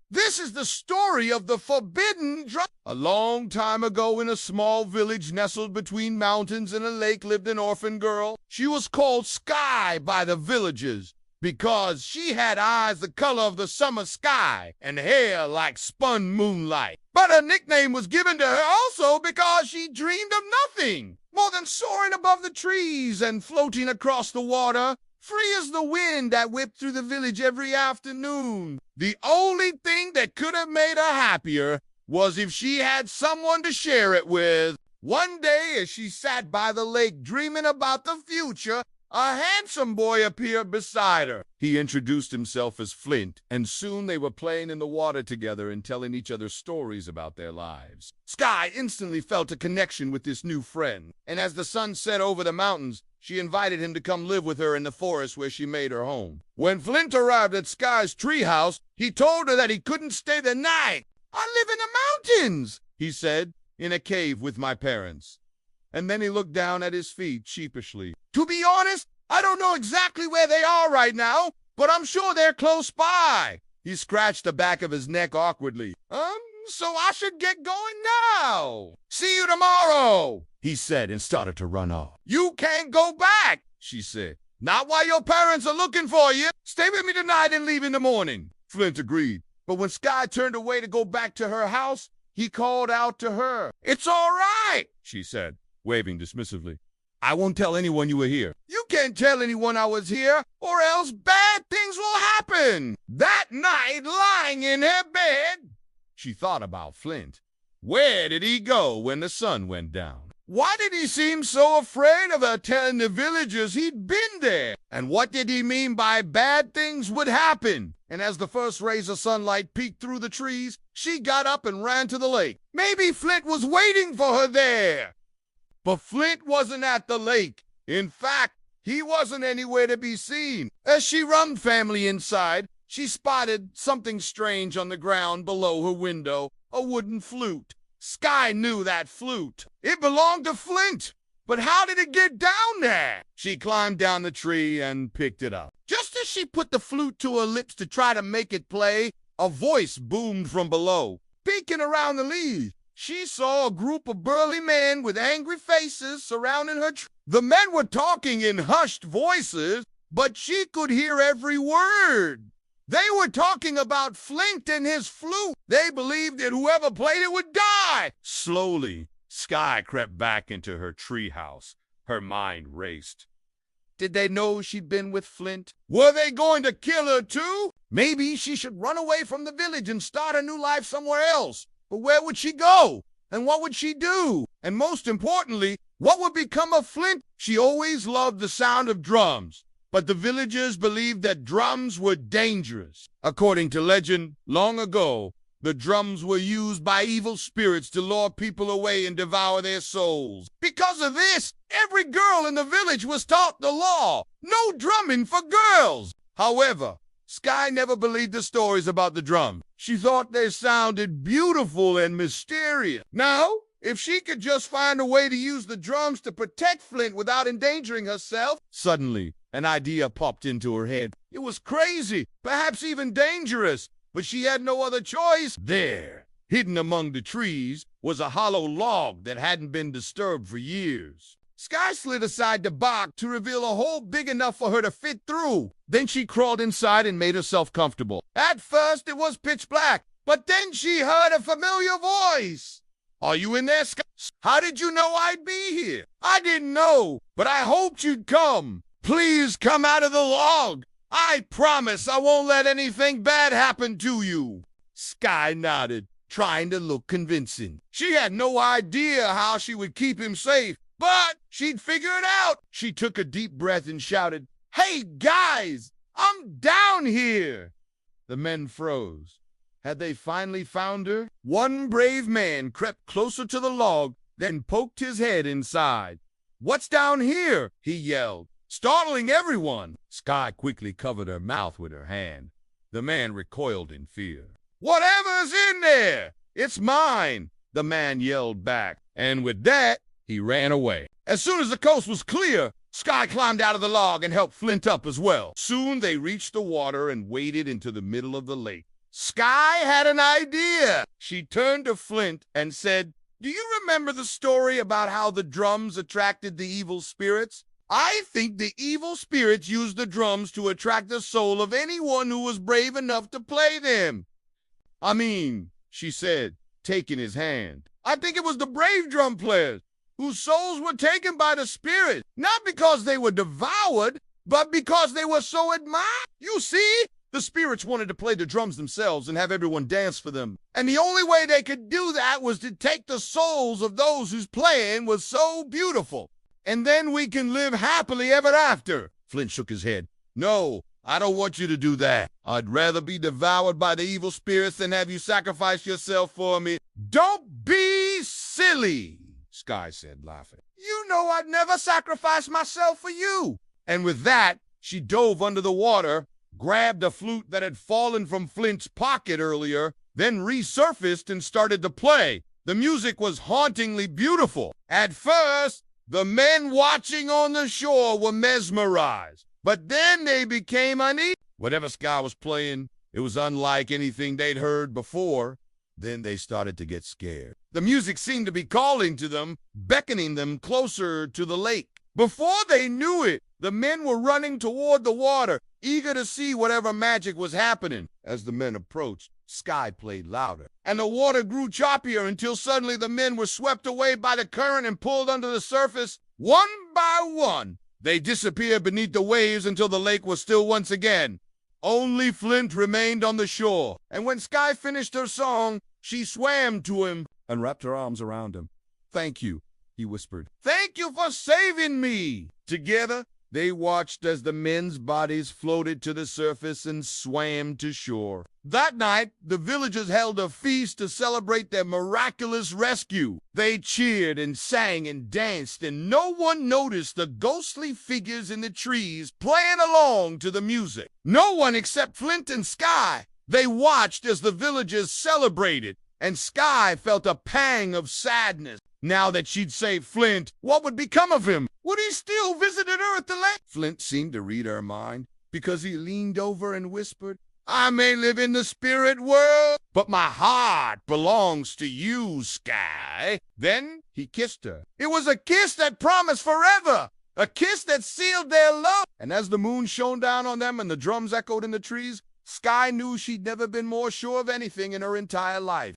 This is the story of the forbidden drum. A long time ago in a small village nestled between mountains and a lake lived an orphan girl. She was called Sky by the villagers because she had eyes the color of the summer sky and hair like spun moonlight. But a nickname was given to her also because she dreamed of nothing more than soaring above the trees and floating across the water, free as the wind that whipped through the village every afternoon. The only thing that could have made her happier was if she had someone to share it with. One day, as she sat by the lake dreaming about the future, a handsome boy appeared beside her. He introduced himself as Flint, and soon they were playing in the water together and telling each other stories about their lives. Sky instantly felt a connection with this new friend, and as the sun set over the mountains, she invited him to come live with her in the forest where she made her home. When Flint arrived at Sky's treehouse, he told her that he couldn't stay the night. "I live in the mountains," he said, "in a cave with my parents." And then he looked down at his feet sheepishly. "To be honest, I don't know exactly where they are right now, but I'm sure they're close by." He scratched the back of his neck awkwardly. So I should get going now. "See you tomorrow," he said, and started to run off. "You can't go back," she said. "Not while your parents are looking for you. Stay with me tonight and leave in the morning." Flint agreed. But when Sky turned away to go back to her house, he called out to her. "It's all right," she said, waving dismissively. "I won't tell anyone you were here." "You can't tell anyone I was here, or else bad things will happen." That night, lying in her bed, she thought about Flint. Where did he go when the sun went down? Why did he seem so afraid of her telling the villagers he'd been there? And what did he mean by bad things would happen? And as the first rays of sunlight peeked through the trees, she got up and ran to the lake. Maybe Flint was waiting for her there. But Flint wasn't at the lake. In fact, he wasn't anywhere to be seen. As she rummed family inside, she spotted something strange on the ground below her window, a wooden flute. Sky knew that flute. It belonged to Flint. But how did it get down there? She climbed down the tree and picked it up. Just as she put the flute to her lips to try to make it play, a voice boomed from below. Peeking around the leaves, she saw a group of burly men with angry faces surrounding her. The men were talking in hushed voices, but she could hear every word. They were talking about Flint and his flute. They believed that whoever played it would die. Slowly, Sky crept back into her treehouse. Her mind raced. Did they know she'd been with Flint? Were they going to kill her too? Maybe she should run away from the village and start a new life somewhere else. But where would she go? And what would she do? And most importantly, what would become of Flint? She always loved the sound of drums. But the villagers believed that drums were dangerous. According to legend, long ago, the drums were used by evil spirits to lure people away and devour their souls. Because of this, every girl in the village was taught the law. No drumming for girls. However, Sky never believed the stories about the drums. She thought they sounded beautiful and mysterious. Now, if she could just find a way to use the drums to protect Flint without endangering herself. Suddenly, an idea popped into her head. It was crazy, perhaps even dangerous, but she had no other choice. There, hidden among the trees, was a hollow log that hadn't been disturbed for years. Sky slid aside the bark to reveal a hole big enough for her to fit through. Then she crawled inside and made herself comfortable. At first, it was pitch black, but then she heard a familiar voice. "Are you in there, Sky? How did you know I'd be here?" "I didn't know, but I hoped you'd come. Please come out of the log. I promise I won't let anything bad happen to you." Sky nodded, trying to look convincing. She had no idea how she would keep him safe, but she'd figure it out. She took a deep breath and shouted, "Hey, guys, I'm down here." The men froze. Had they finally found her? One brave man crept closer to the log, then poked his head inside. "What's down here?" he yelled, startling everyone. Sky quickly covered her mouth with her hand. The man recoiled in fear. "Whatever's in there, it's mine," the man yelled back. And with that, he ran away. As soon as the coast was clear, Sky climbed out of the log and helped Flint up as well. Soon they reached the water and waded into the middle of the lake. Sky had an idea. She turned to Flint and said, "Do you remember the story about how the drums attracted the evil spirits? I think the evil spirits used the drums to attract the soul of anyone who was brave enough to play them." "I mean," she said, taking his hand, "I think it was the brave drum players whose souls were taken by the spirits, not because they were devoured, but because they were so admired. You see, the spirits wanted to play the drums themselves and have everyone dance for them. And the only way they could do that was to take the souls of those whose playing was so beautiful. And then we can live happily ever after." Flint shook his head. "No, I don't want you to do that. I'd rather be devoured by the evil spirits than have you sacrifice yourself for me." "Don't be silly," Sky said, laughing. "You know I'd never sacrifice myself for you." And with that, she dove under the water, grabbed a flute that had fallen from Flint's pocket earlier, then resurfaced and started to play. The music was hauntingly beautiful. At first, the men watching on the shore were mesmerized, but then they became uneasy. Whatever Sky was playing, it was unlike anything they'd heard before. Then they started to get scared. The music seemed to be calling to them, beckoning them closer to the lake. Before they knew it, the men were running toward the water, eager to see whatever magic was happening. As the men approached, Sky played louder, and the water grew choppier until suddenly the men were swept away by the current and pulled under the surface. One by one, they disappeared beneath the waves until the lake was still once again. Only Flint remained on the shore, and when Sky finished her song, she swam to him and wrapped her arms around him. "Thank you," he whispered. "Thank you for saving me." Together, they watched as the men's bodies floated to the surface and swam to shore. That night, the villagers held a feast to celebrate their miraculous rescue. They cheered and sang and danced, and no one noticed the ghostly figures in the trees playing along to the music. No one except Flint and Sky. They watched as the villagers celebrated, and Sky felt a pang of sadness. Now that she'd saved Flint, what would become of him? Would he still visit her at the lake? Flint seemed to read her mind, because he leaned over and whispered, "I may live in the spirit world, but my heart belongs to you, Sky." Then he kissed her. It was a kiss that promised forever, a kiss that sealed their love. And as the moon shone down on them and the drums echoed in the trees, Sky knew she'd never been more sure of anything in her entire life.